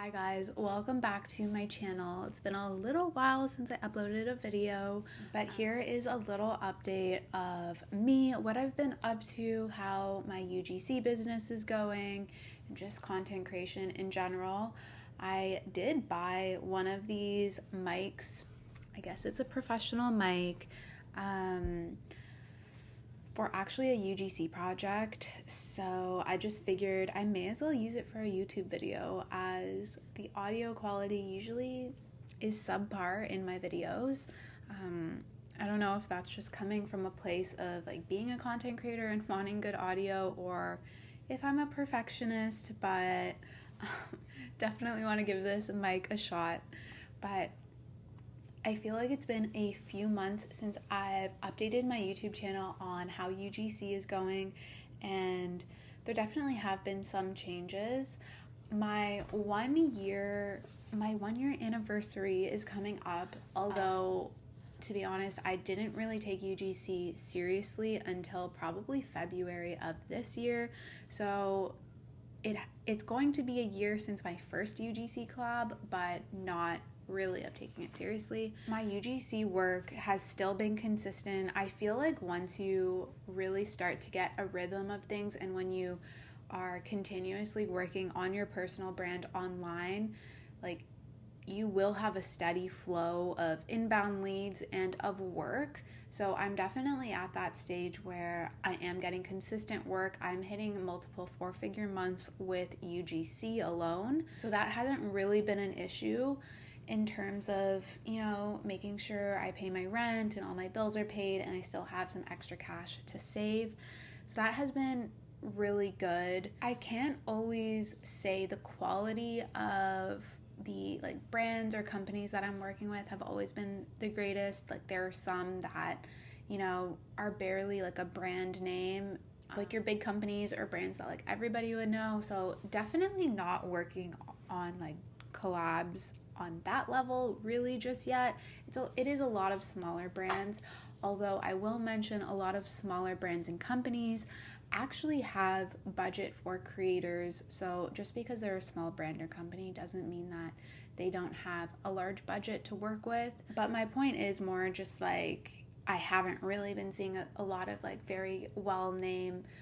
Hi guys, welcome back to my channel. It's been a little while since I uploaded a video, but here is a little update of me, what I've been up to, how my UGC business is going, and just content creation in general. I did buy one of these mics. I guess it's a professional mic. For actually a UGC project, so I just figured I may as well use it for a YouTube video, as the audio quality usually is subpar in my videos. I don't know if that's just coming from a place of like being a content creator and wanting good audio, or if I'm a perfectionist, but definitely want to give this mic a shot. But I feel like it's been a few months since I've updated my YouTube channel on how UGC is going, and there definitely have been some changes. My 1 year anniversary is coming up, although to be honest, I didn't really take UGC seriously until probably February of this year. So it's going to be a year since my first UGC collab, but not really of taking it seriously. My UGC work has still been consistent. I feel like once you really start to get a rhythm of things, and when you are continuously working on your personal brand online, like you will have a steady flow of inbound leads and of work. So I'm definitely at that stage where I am getting consistent work. I'm hitting multiple 4-figure months with UGC alone. So that hasn't really been an issue in terms of, making sure I pay my rent and all my bills are paid and I still have some extra cash to save. So that has been really good. I can't always say the quality of the brands or companies that I'm working with have always been the greatest. Like there are some that, are barely like a brand name, like your big companies or brands that everybody would know. So definitely not working on collabs on that level really just yet. It is a lot of smaller brands, although I will mention a lot of smaller brands and companies actually have budget for creators. So just because they're a small brand or company doesn't mean that they don't have a large budget to work with. But my point is more just I haven't really been seeing a lot of very well-known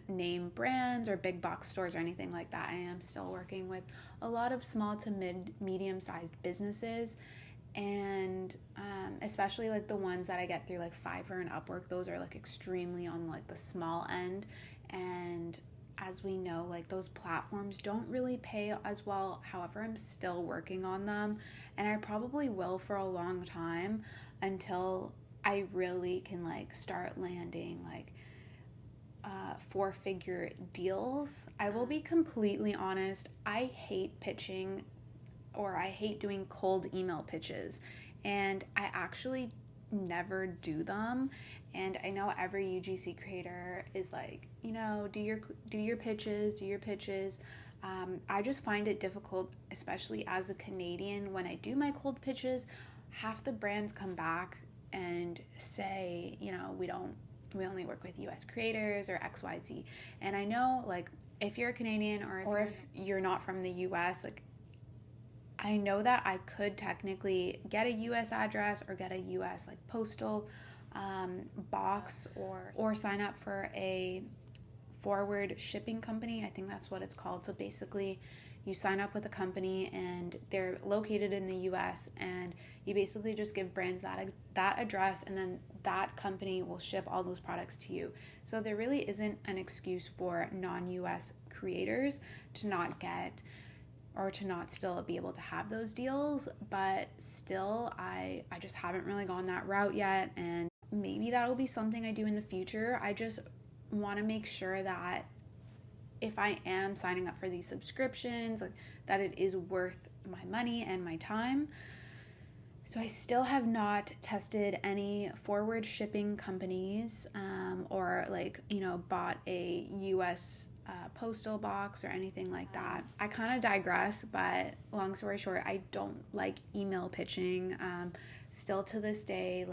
name brands or big box stores or anything like that. I am still working with a lot of small to medium-sized businesses, and especially the ones that I get through Fiverr and Upwork. Those are extremely on the small end, and as we know, those platforms don't really pay as well. However, I'm still working on them, and I probably will for a long time until I really can start landing 4-figure deals. I will be completely honest, I hate pitching, or I hate doing cold email pitches, and I actually never do them. And I know every UGC creator is do your pitches. I just find it difficult, especially as a Canadian. When I do my cold pitches, half the brands come back and say, we only work with US creators or XYZ. And I know if you're a Canadian or if you're not from the US, I know that I could technically get a US address or get a US postal box, or sign up for a forward shipping company. I think that's what it's called. So basically you sign up with a company and they're located in the US, and you basically just give brands that address, and then that company will ship all those products to you. So there really isn't an excuse for non-US creators to not get or to not still be able to have those deals. But still, I just haven't really gone that route yet, and maybe that'll be something I do in the future. I just want to make sure that if I am signing up for these subscriptions, that it is worth my money and my time. So I still have not tested any forward shipping companies, or bought a US postal box or anything like that. I kind of digress, but long story short, I don't like email pitching. Still to this day,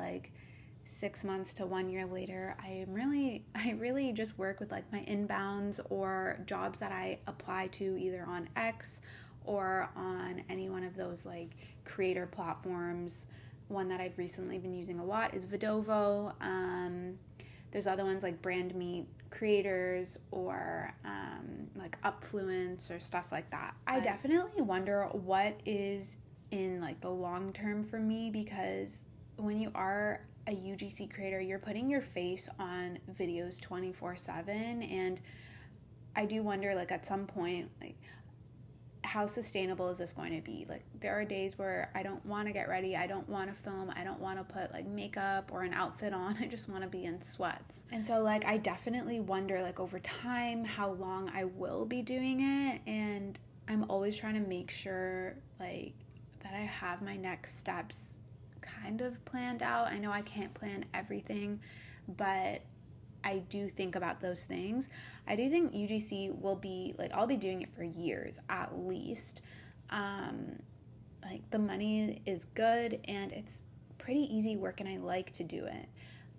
6 months to 1 year later, I really just work with like my inbounds or jobs that I apply to either on X or on any one of those like creator platforms. One that I've recently been using a lot is Vidovo. There's other ones like Brand Meet Creators or like Upfluence or stuff like that. I definitely wonder what is in like the long term for me, because when you are a UGC creator, you're putting your face on videos 24/7, and I do wonder like at some point like how sustainable is this going to be? Like there are days where I don't want to get ready, I don't want to film, I don't want to put like makeup or an outfit on, I just want to be in sweats. And so like I definitely wonder like over time how long I will be doing it, and I'm always trying to make sure like that I have my next steps kind of planned out. I know I can't plan everything, but I do think about those things. I do think UGC will be, like, I'll be doing it for years at least. Like, the money is good and it's pretty easy work and I like to do it.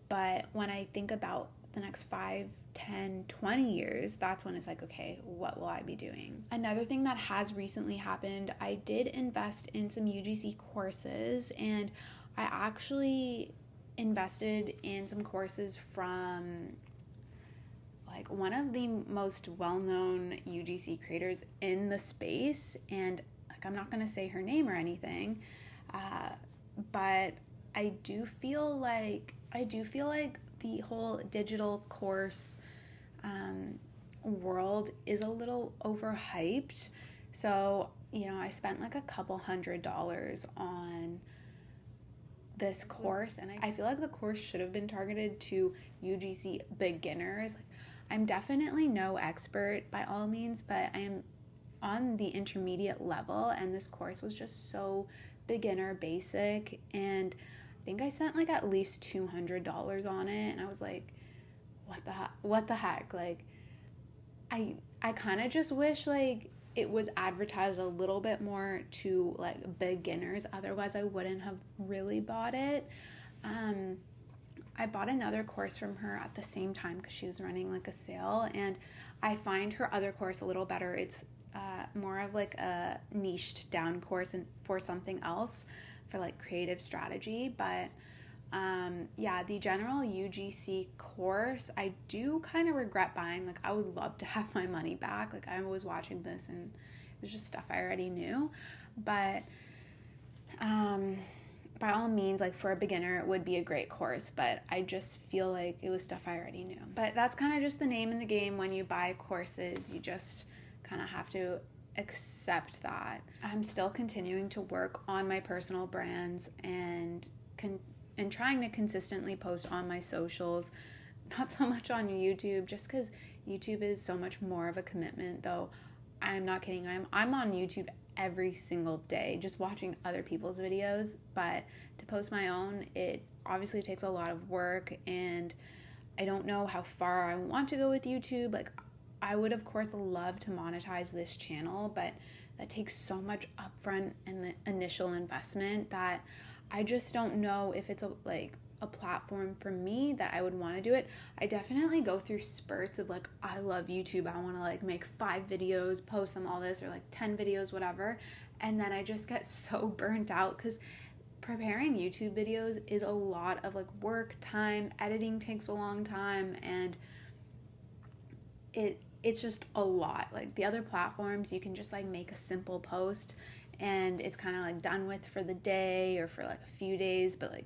But when I think about the next 5, 10, 20 years, that's when it's like, okay, what will I be doing? Another thing that has recently happened, I did invest in some UGC courses, and I actually invested in some courses from like one of the most well-known UGC creators in the space, and like I'm not going to say her name or anything, but I do feel like the whole digital course world is a little overhyped. So, you know, I spent like a couple $100 on this course, and I feel like the course should have been targeted to UGC beginners. Like, I'm definitely no expert by all means, but I am on the intermediate level, and this course was just so beginner basic, and I think I spent like at least $200 on it, and I was like, what the heck? Like, I kind of just wish like it was advertised a little bit more to like beginners, otherwise I wouldn't have really bought it. I bought another course from her at the same time because she was running like a sale, and I find her other course a little better. It's more of like a niched down course and for something else, for like creative strategy. But yeah, the general UGC course, I do kind of regret buying. Like, I would love to have my money back. Like, I was watching this and it was just stuff I already knew. But by all means, like for a beginner, it would be a great course, but I just feel like it was stuff I already knew. But that's kind of just the name in the game when you buy courses. You just kind of have to accept that. I'm still continuing to work on my personal brands and trying to consistently post on my socials, not so much on YouTube, just because YouTube is so much more of a commitment, though I'm not kidding. I'm on YouTube every single day just watching other people's videos, but to post my own, it obviously takes a lot of work, and I don't know how far I want to go with YouTube. Like, I would of course love to monetize this channel, but that takes so much upfront and initial investment that I just don't know if it's a platform for me that I would want to do it. I definitely go through spurts of like, I love YouTube, I want to like make 5 videos, post them, all this, or like 10 videos, whatever, and then I just get so burnt out because preparing YouTube videos is a lot of like work, time, editing takes a long time, and it's just a lot. Like the other platforms, you can just like make a simple post and it's kind of like done with for the day or for like a few days, but like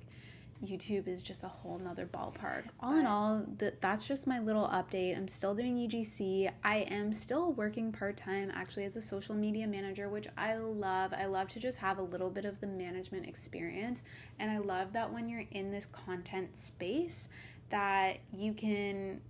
YouTube is just a whole nother ballpark. All in all, that's just my little update. I'm still doing UGC. I am still working part-time actually as a social media manager, which I love. I love to just have a little bit of the management experience, and I love that when you're in this content space that you can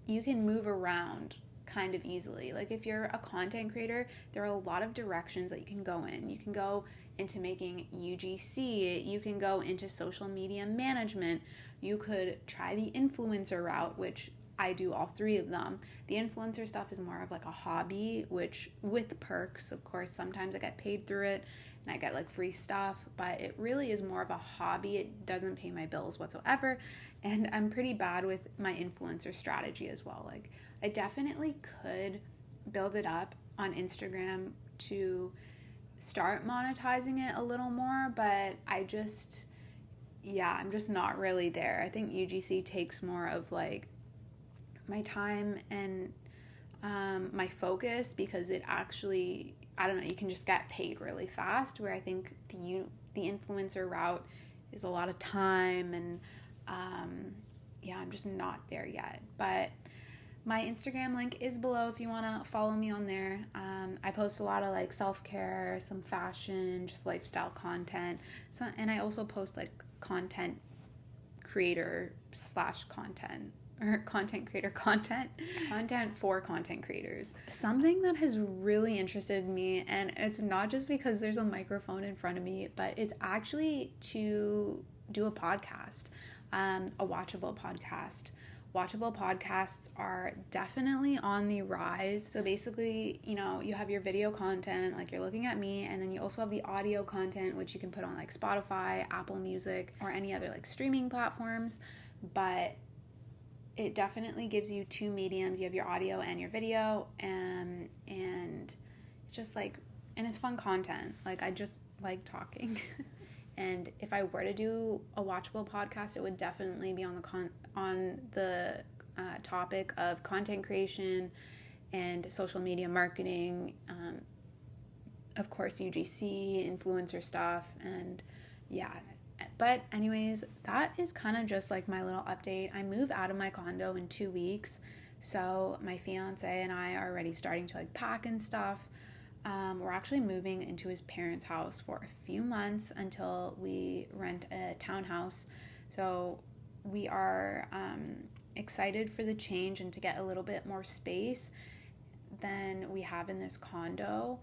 move around kind of easily. Like if you're a content creator, there are a lot of directions that you can go in. You can go into making UGC, you can go into social media management, you could try the influencer route, which I do all three of them. The influencer stuff is more of like a hobby, which with perks, of course, sometimes I get paid through it and I get like free stuff, but it really is more of a hobby. It doesn't pay my bills whatsoever. And I'm pretty bad with my influencer strategy as well. Like I definitely could build it up on Instagram to start monetizing it a little more, but I'm just not really there. I think UGC takes more of like my time and my focus, because it actually, I don't know, you can just get paid really fast, where I think the influencer route is a lot of time, and I'm just not there yet. But my Instagram link is below if you want to follow me on there. I post a lot of like self-care, some fashion, just lifestyle content. So, and I also post like content creator / content, or content creator content for content creators. Something that has really interested me, and it's not just because there's a microphone in front of me, but it's actually to do a podcast, a watchable podcast. Watchable podcasts are definitely on the rise. So basically, you know, you have your video content, like you're looking at me, and then you also have the audio content, which you can put on like Spotify, Apple Music, or any other like streaming platforms. But it definitely gives you two mediums. You have your audio and your video, and it's just like, and it's fun content. Like I just like talking. And if I were to do a watchable podcast, it would definitely be on the topic of content creation and social media marketing, of course UGC, influencer stuff, and yeah. But anyways, that is kind of just like my little update. I move out of my condo in 2 weeks, so my fiance and I are already starting to like pack and stuff. We're actually moving into his parents' house for a few months until we rent a townhouse. So we are excited for the change and to get a little bit more space than we have in this condo.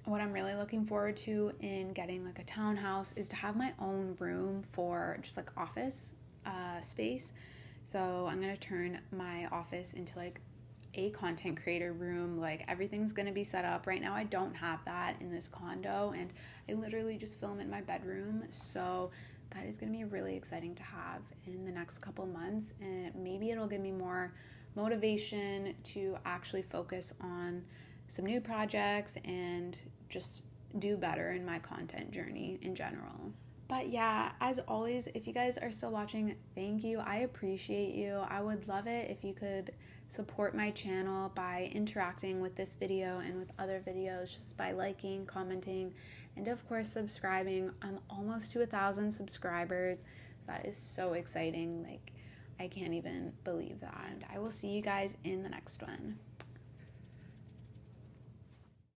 What I'm really looking forward to in getting like a townhouse is to have my own room for just like office space. So I'm going to turn my office into like a content creator room. Like everything's going to be set up. Right now I don't have that in this condo, and I literally just film in my bedroom. So that is going to be really exciting to have in the next couple months, and maybe it'll give me more motivation to actually focus on some new projects and just do better in my content journey in general. But yeah, as always, if you guys are still watching, thank you. I appreciate you. I would love it if you could support my channel by interacting with this video and with other videos, just by liking, commenting, and of course subscribing. I'm almost to 1,000 subscribers. That is so exciting. Like, I can't even believe that. And I will see you guys in the next one.